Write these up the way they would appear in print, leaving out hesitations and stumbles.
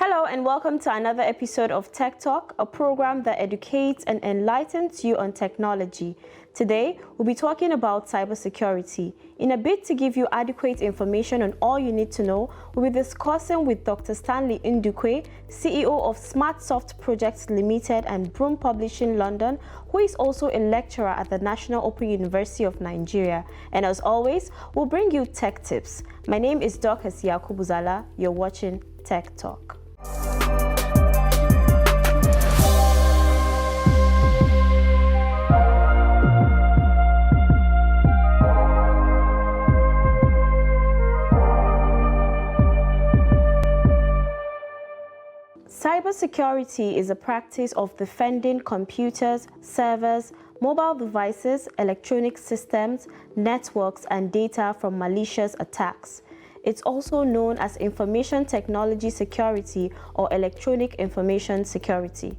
Hello and welcome to another episode of Tech Talk, a program that educates and enlightens you on technology. Today, we'll be talking about cybersecurity. In a bid to give you adequate information on all you need to know, we'll be discussing with Dr. Stanley Ndukwe, CEO of SmartSoft Projects Limited and Broom Publishing London, who is also a lecturer at the National Open University of Nigeria. And as always, we'll bring you tech tips. My name is Dr. Yakubuzala. You're watching Tech Talk. Cybersecurity is a practice of defending computers, servers, mobile devices, electronic systems, networks, and data from malicious attacks. It's also known as information technology security or electronic information security.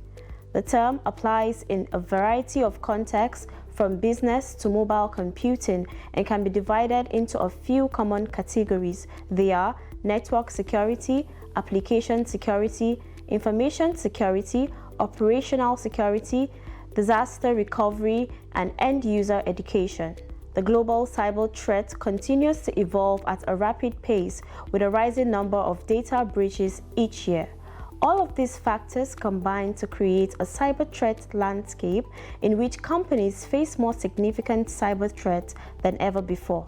The term applies in a variety of contexts, from business to mobile computing, and can be divided into a few common categories. They are network security, application security, information security, operational security, disaster recovery, and end-user education. The global cyber threat continues to evolve at a rapid pace with a rising number of data breaches each year. All of these factors combine to create a cyber threat landscape in which companies face more significant cyber threats than ever before.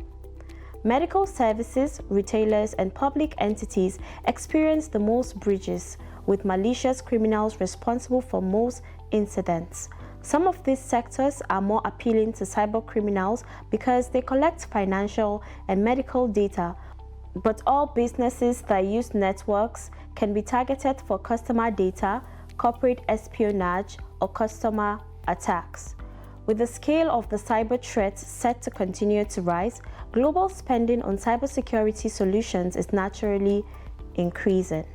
Medical services, retailers, and public entities experience the most breaches, with malicious criminals responsible for most incidents. Some of these sectors are more appealing to cyber criminals because they collect financial and medical data, but all businesses that use networks can be targeted for customer data, corporate espionage, or customer attacks. With the scale of the cyber threats set to continue to rise, global spending on cybersecurity solutions is naturally increasing.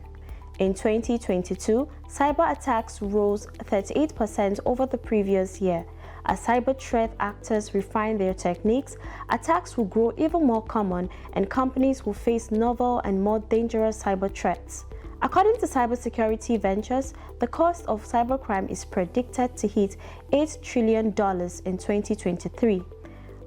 In 2022, cyber attacks rose 38% over the previous year. As cyber threat actors refine their techniques, attacks will grow even more common and companies will face novel and more dangerous cyber threats. According to Cybersecurity Ventures, the cost of cybercrime is predicted to hit $8 trillion in 2023.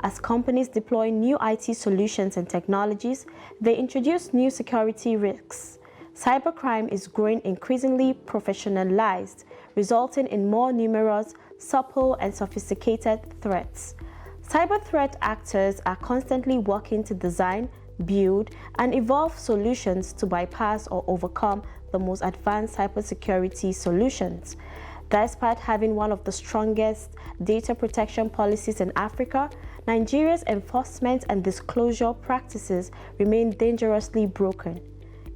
As companies deploy new IT solutions and technologies, they introduce new security risks. Cybercrime is growing increasingly professionalized, resulting in more numerous, subtle, and sophisticated threats. Cyber threat actors are constantly working to design, build, and evolve solutions to bypass or overcome the most advanced cybersecurity solutions. Despite having one of the strongest data protection policies in Africa, Nigeria's enforcement and disclosure practices remain dangerously broken.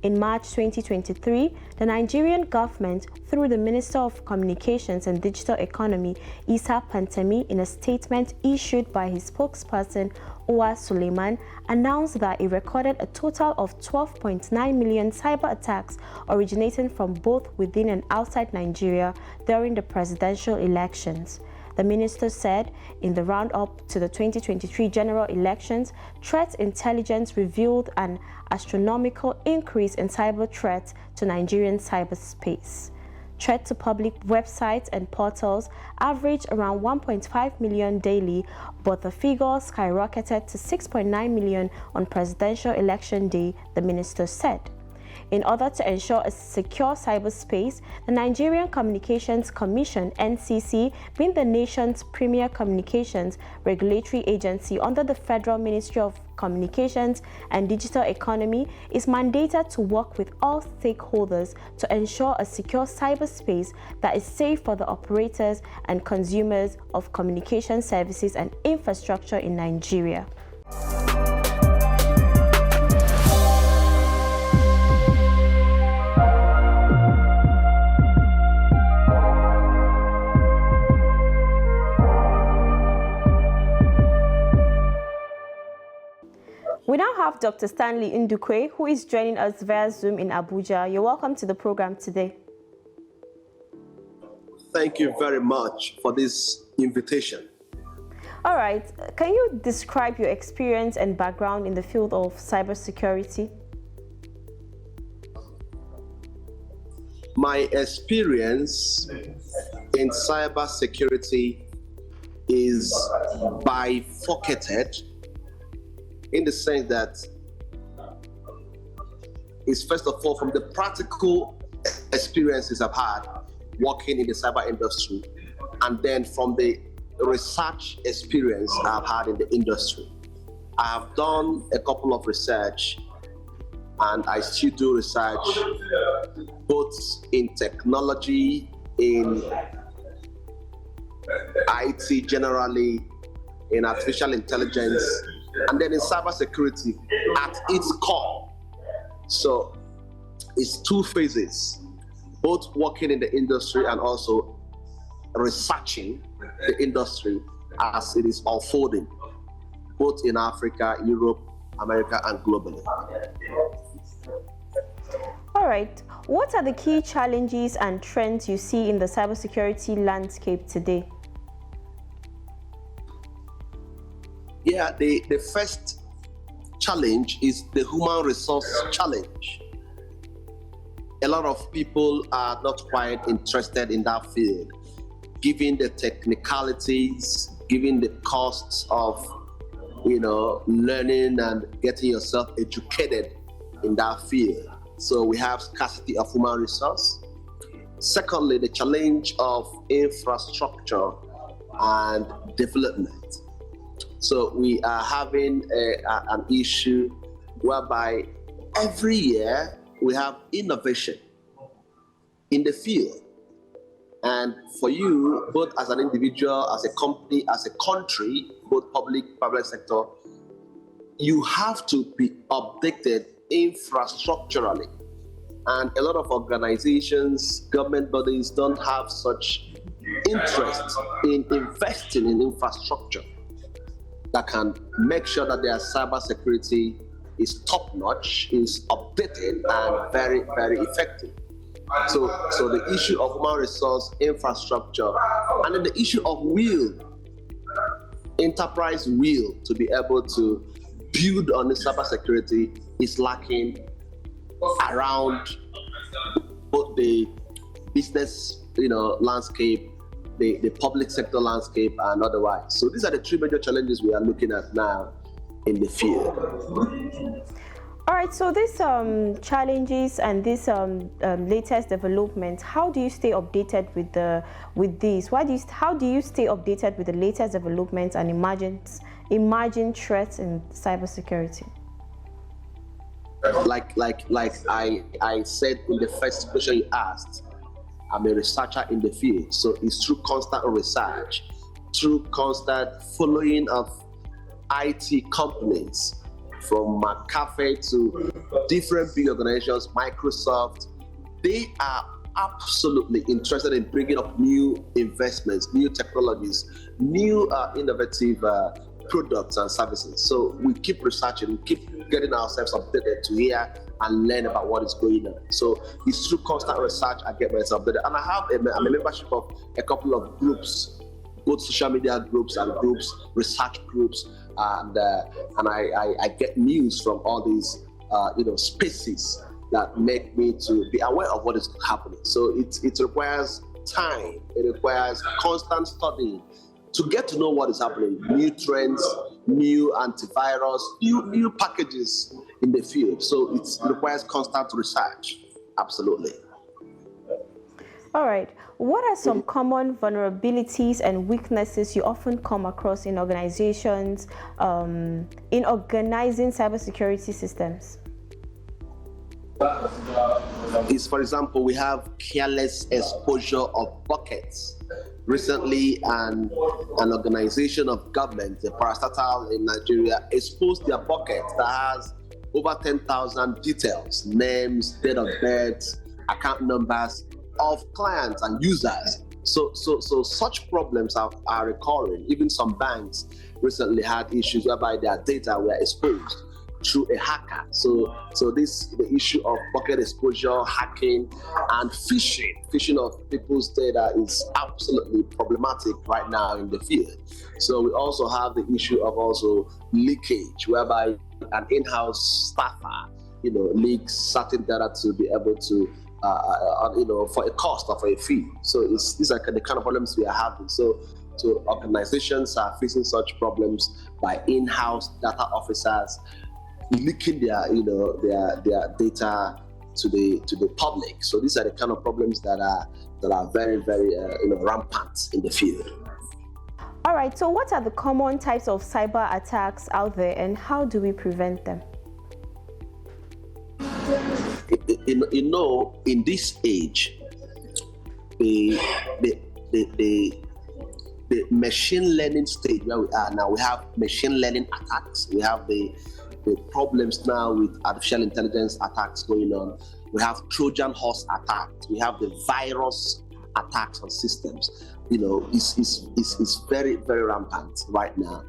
In March 2023, the Nigerian government, through the Minister of Communications and Digital Economy, Issa Pantemi, in a statement issued by his spokesperson, Uwa Suleiman, announced that it recorded a total of 12.9 million cyber attacks originating from both within and outside Nigeria during the presidential elections. The minister said in the roundup to the 2023 general elections, threat intelligence revealed an astronomical increase in cyber threats to Nigerian cyberspace. Threats to public websites and portals averaged around 1.5 million daily, but the figure skyrocketed to 6.9 million on presidential election day, the minister said. In order to ensure a secure cyberspace, the Nigerian Communications Commission (NCC), being the nation's premier communications regulatory agency under the Federal Ministry of Communications and Digital Economy, is mandated to work with all stakeholders to ensure a secure cyberspace that is safe for the operators and consumers of communication services and infrastructure in Nigeria. We now have Dr. Stanley Ndukwe, who is joining us via Zoom in Abuja. You're welcome to the program today. Thank you very much for this invitation. All right. Can you describe your experience and background in the field of cybersecurity? My experience in cybersecurity is bifurcated in the sense that it's first of all from the practical experiences I've had working in the cyber industry, and then from the research experience I've had in the industry. I have done a couple of research, and I still do research both in technology, in IT generally, in artificial intelligence, and then in cybersecurity at its core. So it's two phases, both working in the industry and also researching the industry as it is unfolding, both in Africa, Europe, America, and globally. All right. What are the key challenges and trends you see in the cybersecurity landscape today? Yeah, the first challenge is the human resource challenge. A lot of people are not quite interested in that field, given the technicalities, given the costs of, learning and getting yourself educated in that field. So we have scarcity of human resource. Secondly, the challenge of infrastructure and development. So we are having an issue whereby every year we have innovation in the field. And for you, both as an individual, as a company, as a country, both public, private sector, you have to be updated infrastructurally. And a lot of organizations, government bodies don't have such interest in investing in infrastructure that can make sure that their cybersecurity is top-notch, is updated, and very, very effective. So the issue of human resource, infrastructure, and then the issue of will, enterprise will to be able to build on the cybersecurity is lacking around both the business, landscape, the public sector landscape, and otherwise. So these are the three major challenges we are looking at now in the field. All right, so these challenges and this latest development, how do you stay updated with these? How do you stay updated with the latest developments and emerging threats in cybersecurity? Like I said in the first question you asked, I'm a researcher in the field, so it's through constant research, through constant following of IT companies, from McAfee to different big organizations, Microsoft. They are absolutely interested in bringing up new investments, new technologies, new innovative products and services. So we keep researching, we keep getting ourselves updated to hear and learn about what is going on. So it's through constant research I get myself updated. And I'm a membership of a couple of groups, both social media groups and research groups, and I get news from all these spaces that make me to be aware of what is happening. So it requires time, it requires constant studying to get to know what is happening, new trends, new antivirus, new packages in the field. So it requires constant research, absolutely. All right. What are some common vulnerabilities and weaknesses you often come across in organizations in organizing cybersecurity systems? For example, we have careless exposure of buckets. Recently, an organization of government, the parastatal in Nigeria, exposed their bucket that has over 10,000 details, names, date of birth, account numbers of clients and users. So such problems are recurring. Even some banks recently had issues whereby their data were exposed through a hacker. So the issue of bucket exposure, hacking, and phishing of people's data is absolutely problematic right now in the field. So we also have the issue of also leakage, whereby an in-house staffer, leaks certain data to be able to for a cost or for a fee. So these are the kind of problems we are having. So organizations are facing such problems by in-house data officers leaking their data to the public. So these are the kind of problems that are very, very rampant in the field. All right, so what are the common types of cyber attacks out there, and how do we prevent them? In this age, the machine learning stage where we are now, we have machine learning attacks. We have the problems now with artificial intelligence attacks going on. We have Trojan horse attacks. We have the virus attacks on systems. It's very, very rampant right now.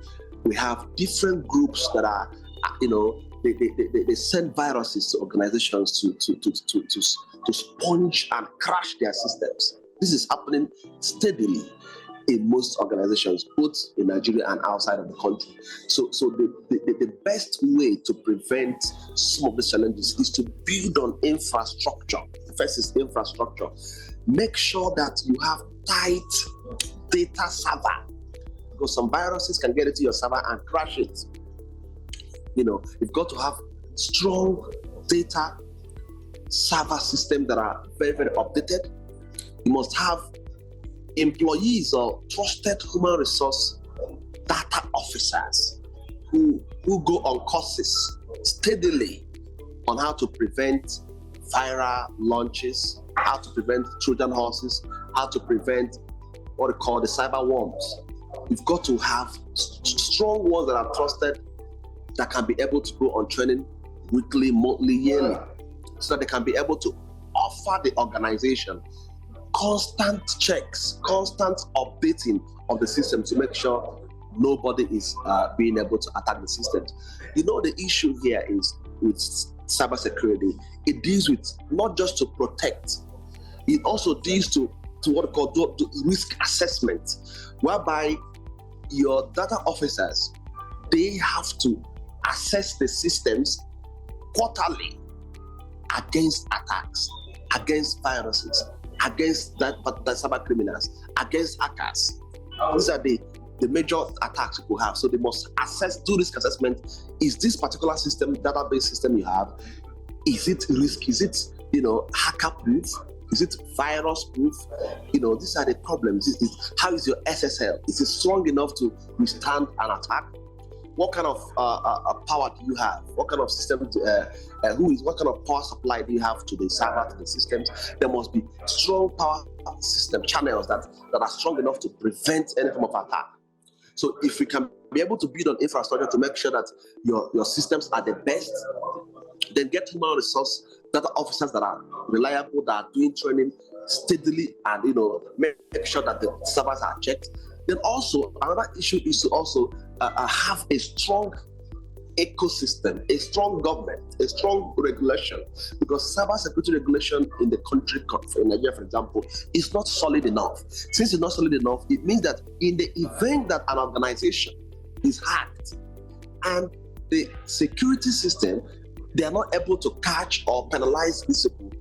We have different groups that are, they send viruses to organizations to sponge and crash their systems. This is happening steadily in most organizations, both in Nigeria and outside of the country. So the best way to prevent some of these challenges is to build on infrastructure. The first is infrastructure. Make sure that you have tight data server, because some viruses can get into your server and crash it. You've got to have strong data server systems that are very, very updated. You must have employees or trusted human resource data officers who go on courses steadily on how to prevent viral launches, how to prevent Trojan horses, how to prevent what we call the cyber worms. You've got to have strong ones that are trusted, that can be able to go on training weekly, monthly, yearly, so that they can be able to offer the organization constant checks, constant updating of the system to make sure nobody is being able to attack the systems. The issue here is with cybersecurity. It deals with not just to protect, it also deals to what we call risk assessment, whereby your data officers, they have to assess the systems quarterly against attacks, against viruses, against the cyber criminals, against hackers. These are the major attacks people have. So they must do risk assessment. Is this particular system, database system you have, is it risk? Is it hacker proof? Is it virus proof? These are the problems. How is your SSL? Is it strong enough to withstand an attack? What kind of power do you have? What kind of system? What kind of power supply do you have to the server, to the systems? There must be strong power system channels that are strong enough to prevent any form of attack. So if we can be able to build on infrastructure to make sure that your systems are the best, then get human resource data officers that are reliable, that are doing training steadily, and make sure that the servers are checked. Then also another issue is to also have a strong ecosystem, a strong government, a strong regulation, because cybersecurity regulation in the country, in Nigeria, for example, is not solid enough. Since it's not solid enough, it means that in the event that an organization is hacked and the security system, they are not able to catch or penalize these people,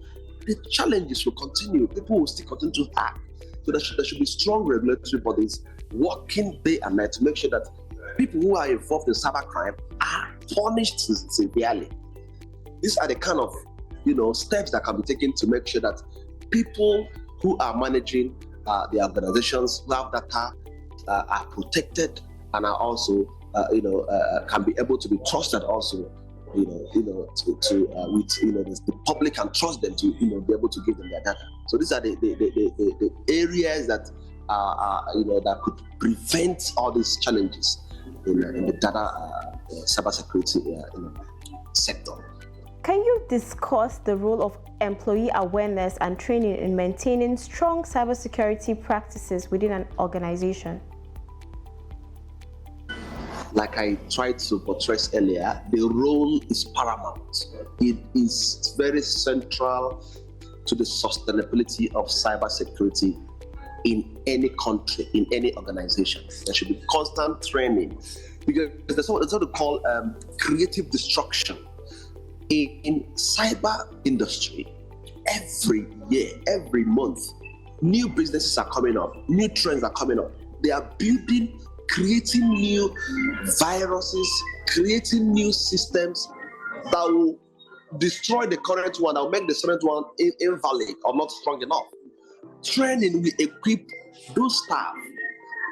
the challenges will continue. People will still continue to hack. So there should be strong regulatory bodies working day and night to make sure that people who are involved in cybercrime are punished severely. These are the kind of steps that can be taken to make sure that people who are managing the organizations who have data are protected and are also can be able to be trusted also. The public can trust them to be able to give them their data. So these are the areas that that could prevent all these challenges in the data cybersecurity sector. Can you discuss the role of employee awareness and training in maintaining strong cybersecurity practices within an organization? Like I tried to buttress earlier, the role is paramount. It is very central to the sustainability of cybersecurity in any country, in any organization. There should be constant training, because there's what we call creative destruction. In cyber industry, every year, every month, new businesses are coming up, new trends are coming up. They are building, creating new viruses, creating new systems that will destroy the current one, that will make the current one invalid or not strong enough. Training will equip those staff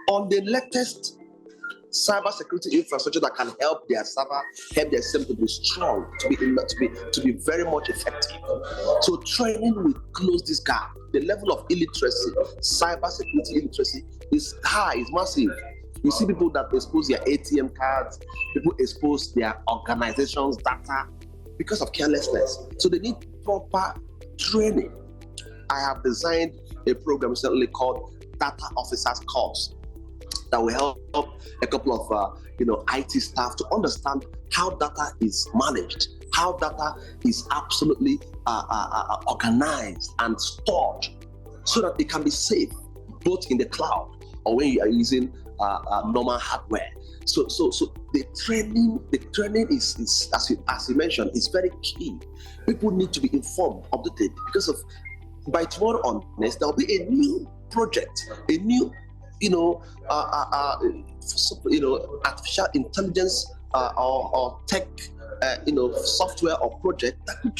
on the latest cybersecurity infrastructure that can help their server, help their system to be strong, to be very much effective. So training will close this gap. The level of illiteracy, cybersecurity illiteracy, is high, is massive. You see people that expose their ATM cards, people expose their organization's data because of carelessness. So they need proper training. I have designed a program recently called Data Officers Course that will help a couple of IT staff to understand how data is managed, how data is absolutely organized and stored, so that it can be safe both in the cloud or when you are using normal hardware. So the training is as you mentioned, is very key. People need to be informed, updated, because of by tomorrow onwards there will be a new project, a new artificial intelligence or tech software or project that could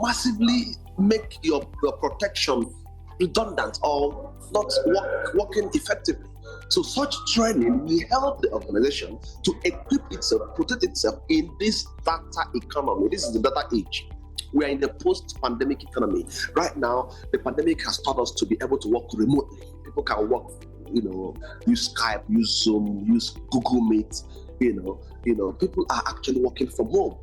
massively make your protection redundant or not working effectively. So such training will help the organization to equip itself, protect itself in this data economy. This is the data age. We are in the post-pandemic economy. Right now, the pandemic has taught us to be able to work remotely. People can work, use Skype, use Zoom, use Google Meet. People are actually working from home.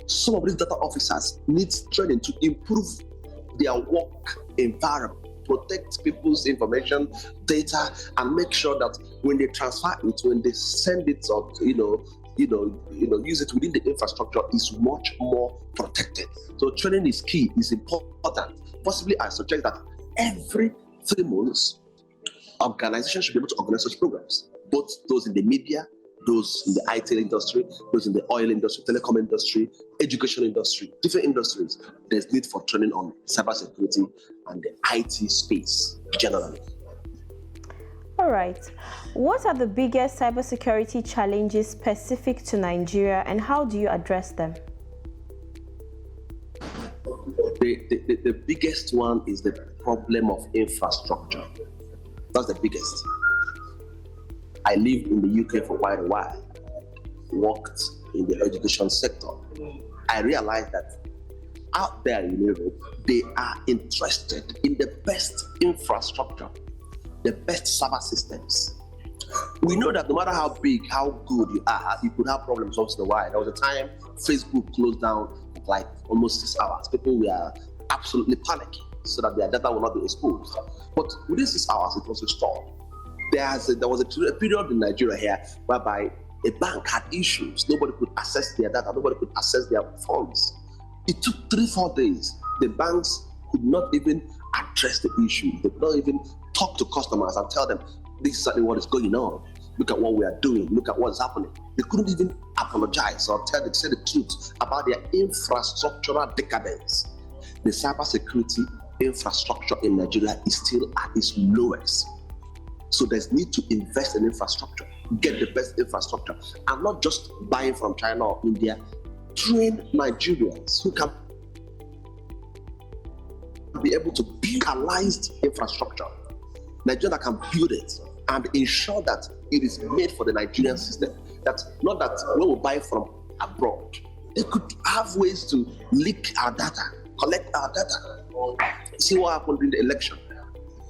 Some of these data officers need training to improve their work environment, protect people's information, data, and make sure that when they transfer it, when they send it, or use it within the infrastructure, is much more protected. So training is key, is important. Possibly, I suggest that every 3 months, organizations should be able to organize such programs, both those in the media, those in the IT industry, those in the oil industry, telecom industry, education industry, different industries. There's need for training on cybersecurity and the IT space generally. All right. What are the biggest cybersecurity challenges specific to Nigeria, and how do you address them? The biggest one is the problem of infrastructure. That's the biggest. I lived in the UK for quite a while, worked in the education sector. I realized that out there in Europe, they are interested in the best infrastructure, the best server systems. We know that no matter how big, how good you are, you could have problems once in a while. There was a time Facebook closed down like almost 6 hours. People were absolutely panicking so that their data will not be exposed. But within 6 hours, it was restored. There was a period in Nigeria here whereby a bank had issues. Nobody could access their data. Nobody could access their funds. It took 3-4 days. The banks could not even address the issue. They could not even talk to customers and tell them, this is exactly what is going on. Look at what we are doing. Look at what is happening. They couldn't even apologize or say the truth about their infrastructural decadence. The cybersecurity infrastructure in Nigeria is still at its lowest. So there's need to invest in infrastructure, get the best infrastructure, and not just buying from China or India. Train Nigerians who can be able to build localized infrastructure. Nigeria can build it and ensure that it is made for the Nigerian system. That's not that when we buy from abroad, they could have ways to leak our data, collect our data. See what happened during the election.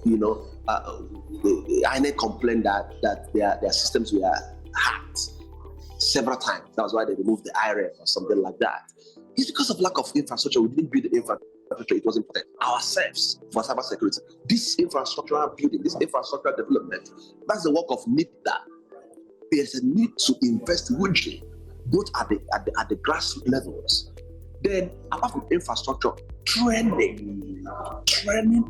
The INEC complained that their systems were hacked several times. That was why they removed the IRF or something like that. It's because of lack of infrastructure. We didn't build the infrastructure. It was important ourselves for cybersecurity. This infrastructural building, this infrastructural development, that's the work of NIPDA. There's a need to invest hugely, both at the grassroots levels. Then, apart from infrastructure, training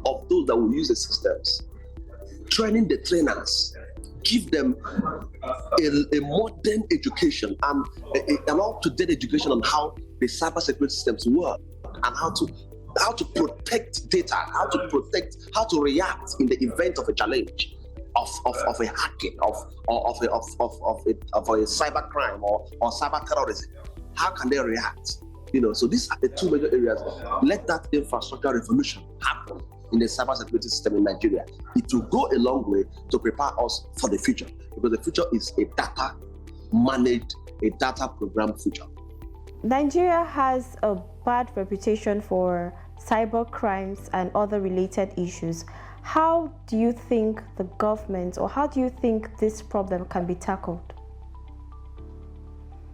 of those that will use the systems, training the trainers, give them a modern education and an up-to-date education on how the cybersecurity systems work and how to how to protect data, how to react in the event of a challenge, of a hacking, of a cyber crime or cyber terrorism. How can they react? So these are the two major areas. Let that infrastructure revolution happen in the cybersecurity system in Nigeria. It will go a long way to prepare us for the future, because the future is a data managed, a data programmed future. Nigeria has a bad reputation for cyber crimes and other related issues. How do you think the government, or how do you think this problem can be tackled?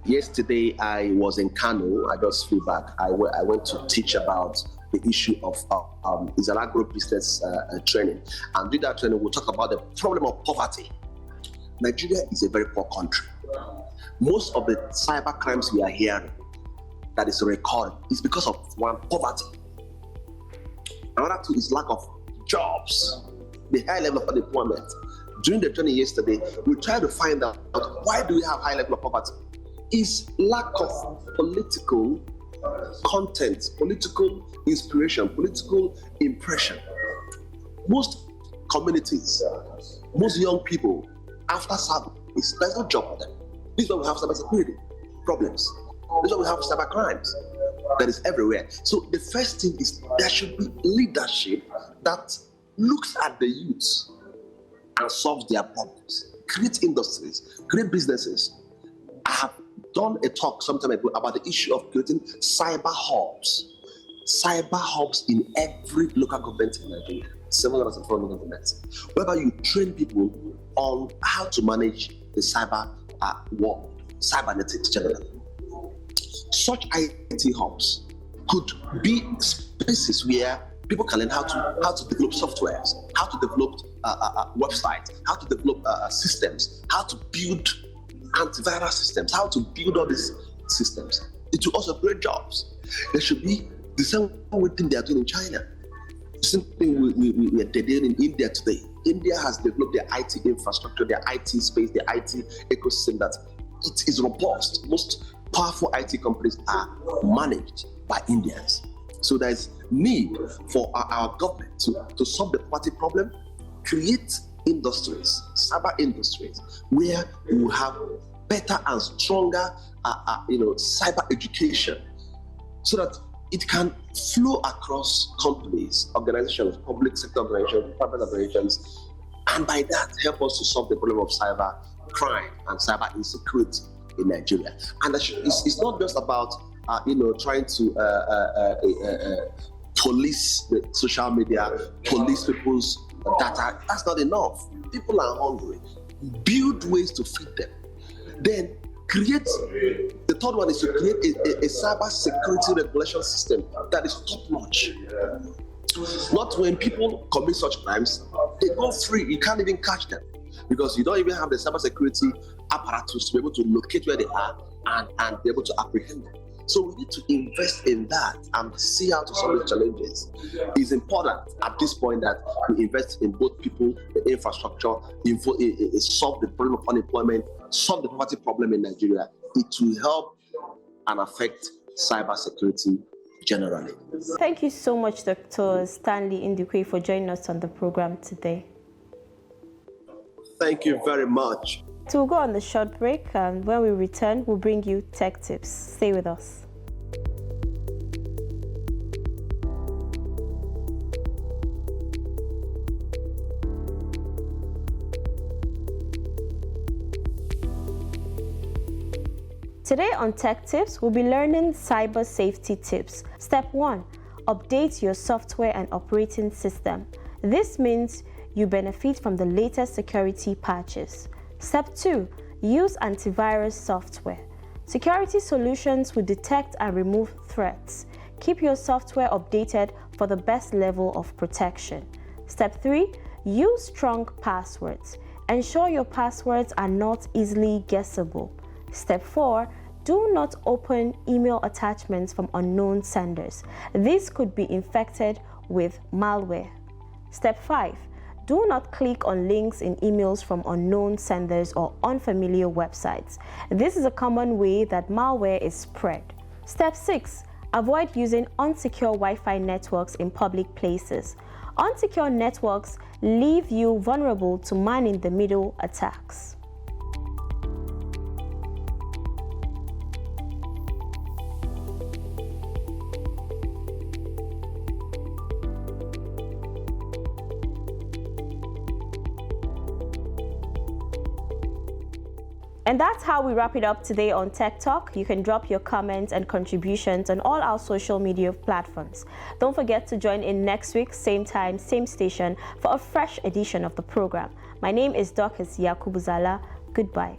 Yesterday, I was in Kano. I just flew back. I went to teach about the issue of is an agro-business training. And with that training, we'll talk about the problem of poverty. Nigeria is a very poor country. Most of the cyber crimes we are hearing that is recorded is because of one, poverty. Another two is lack of jobs, the high level of unemployment. During the training yesterday, we tried to find out why do we have high level of poverty. It's lack of political content, political inspiration, political impression. Most communities, most young people, after service, there's no job for them. This is why we have cybersecurity problems. This is why we have cyber crimes that is everywhere. So the first thing is there should be leadership that looks at the youth and solves their problems. Create industries, create businesses. I have done a talk some time ago about the issue of creating cyber hubs. Cyber hubs in every local government in Nigeria, 704 local governments, whereby you train people on how to manage the cyber world, cybernetics generally. Such IT hubs could be spaces where people can learn how to develop softwares, how to develop websites, how to develop systems, how to build antivirus systems, how to build all these systems. It will also create jobs. There should be the same thing they are doing in China. The same thing we are doing in India today. India has developed their IT infrastructure, their IT space, their IT ecosystem that it is robust. Most powerful IT companies are managed by Indians. So there is need for our government to solve the poverty problem, create industries, cyber industries, where we will have better and stronger cyber education, so that it can flow across companies, organizations, public sector organizations, private organizations, and by that help us to solve the problem of cyber crime and cyber insecurity in Nigeria. And it's not just about trying to police the social media, police people's data. That's not enough. People are hungry. Build ways to feed them. Then create, the third one is to create a cyber security regulation system that is top notch. Not when people commit such crimes, they go free. You can't even catch them because you don't even have the cyber security apparatus to be able to locate where they are and be able to apprehend them. So we need to invest in that and see how to solve these challenges. It's important at this point that we invest in both people, the infrastructure, solve the problem of unemployment, solve the poverty problem in Nigeria. It will help and affect cybersecurity generally. Thank you so much, Dr. Stanley Ndukwe, for joining us on the program today. Thank you very much. So we'll go on the short break, and when we return, we'll bring you tech tips. Stay with us. Today on Tech Tips, we'll be learning cyber safety tips. Step 1, update your software and operating system. This means you benefit from the latest security patches. Step 2, use antivirus software. Security solutions will detect and remove threats. Keep your software updated for the best level of protection. Step 3, use strong passwords. Ensure your passwords are not easily guessable. Step 4, do not open email attachments from unknown senders. These could be infected with malware. Step 5, do not click on links in emails from unknown senders or unfamiliar websites. This is a common way that malware is spread. Step 6, Avoid using unsecure Wi-Fi networks in public places. Unsecure networks leave you vulnerable to man-in-the-middle attacks. And that's how we wrap it up today on Tech Talk. You can drop your comments and contributions on all our social media platforms. Don't forget to join in next week, same time, same station, for a fresh edition of the program. My name is Dorcas Yakubuzala. Goodbye.